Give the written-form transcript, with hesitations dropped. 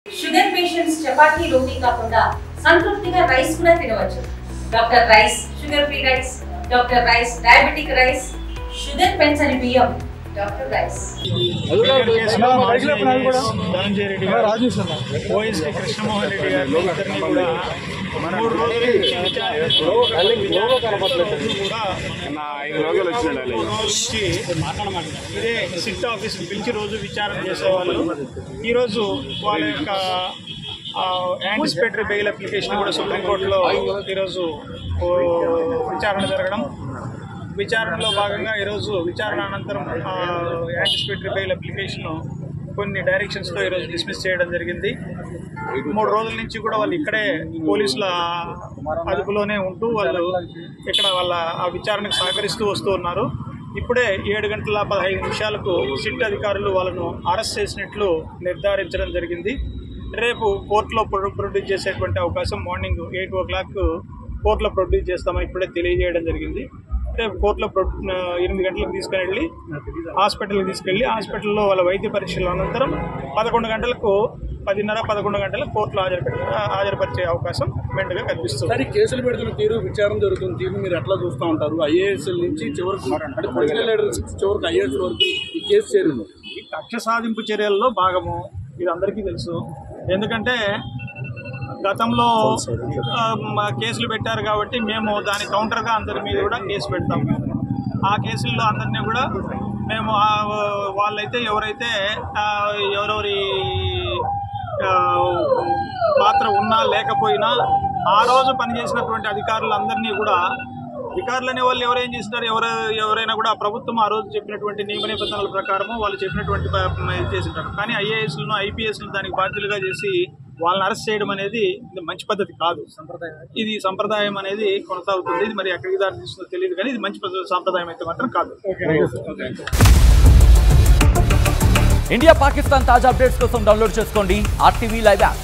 Sugar patients chapati రోటీ కాకుండా సంతృప్తిగా rice కూడా తినవచ్చు. Doctor rice, sugar free rice, doctor rice, diabetic rice, sugar పెంచని బియ్యం, డాక్టర్ రైస్. ధనంజయ రెడ్డి గారు, ఓఎస్కే కృష్ణమోహన్ రెడ్డి గారు ఇద్దరిని కూడా 3 రోజులు ఇదే సిట్ ఆఫీస్ పిలిచి రోజు విచారణ చేసేవాళ్ళు. ఈరోజు వాళ్ళ యొక్క యాంటిసిపేటరీ బెయిల్ అప్లికేషన్ కూడా సుప్రీంకోర్టులో ఈరోజు విచారణ జరగడం, విచారణలో భాగంగా ఈరోజు విచారణ అనంతరం యాంటిసిపేటరీ బెయిల్ అప్లికేషన్ కొన్ని డైరెక్షన్స్తో ఈరోజు డిస్మిస్ చేయడం జరిగింది. 3 రోజుల నుంచి కూడా వాళ్ళు ఇక్కడే పోలీసుల అదుపులోనే ఉంటూ వాళ్ళు ఇక్కడ వాళ్ళ ఆ విచారణకు సహకరిస్తూ వస్తూ ఉన్నారు. ఇప్పుడే 7:15 సిట్ అధికారులు వాళ్ళను అరెస్ట్ చేసినట్లు నిర్ధారించడం జరిగింది. రేపు కోర్టులో ప్రొడ్యూస్ చేసేటువంటి అవకాశం మార్నింగ్ 8 o'clock కోర్టులో ప్రొడ్యూస్ చేస్తామని ఇప్పుడే తెలియజేయడం జరిగింది. రేపు కోర్టులో 8 గంటలకు తీసుకుని వెళ్ళి హాస్పిటల్కి తీసుకెళ్ళి హాస్పిటల్లో వాళ్ళ వైద్య పరీక్షల అనంతరం 11 గంటలకు 10:30-11 గంటలకు కోర్టులో హాజరుపరిచే అవకాశం మెండుగా కనిపిస్తుంది. సరే, కేసులు పెడుతున్న తీరు, విచారణ జరుగుతున్న తీరు మీరు ఎట్లా చూస్తూ ఉంటారు? ఐఏఎస్ఎల్ నుంచి చివరికి ఐఏఎస్ వరకు ఈ కేసు చేరింది. ఈ కక్ష సాధింపు చర్యల్లో భాగము, ఇది అందరికీ తెలుసు. ఎందుకంటే గతంలో కేసులు పెట్టారు కాబట్టి మేము దాని కౌంటర్గా అందరి మీద కూడా కేసు పెడతాం. ఆ కేసుల్లో అందరినీ కూడా మేము వాళ్ళైతే ఎవరైతే ఎవరెవరి పాత్ర ఉన్నా లేకపోయినా ఆ రోజు పనిచేసినటువంటి అధికారులందరినీ కూడా, అధికారులు అనే వాళ్ళు ఎవరేం చేసినారు, ఎవరైనా కూడా ప్రభుత్వం ఆ రోజు చెప్పినటువంటి నియమ నిబంధనల ప్రకారము వాళ్ళు చెప్పినటువంటి చేసింటారు. కానీ ఐఏఎస్లను, ఐపీఎస్లను దానికి బాధ్యులుగా చేసి వాళ్ళని అరెస్ట్ చేయడం అనేది మంచి పద్ధతి కాదు. ఇది సంప్రదాయం అనేది కొనసాగుతుంది. ఇది మరి ఎక్కడికి దారి తీస్తుందో తెలియదు, కానీ ఇది మంచి సంప్రదాయం అయితే మాత్రం కాదు. ఇండియా పాకిస్తాన్ తాజా అప్డేట్స్ కోసం డౌన్లోడ్ చేసుకోండి RTV లైవ్ యాప్.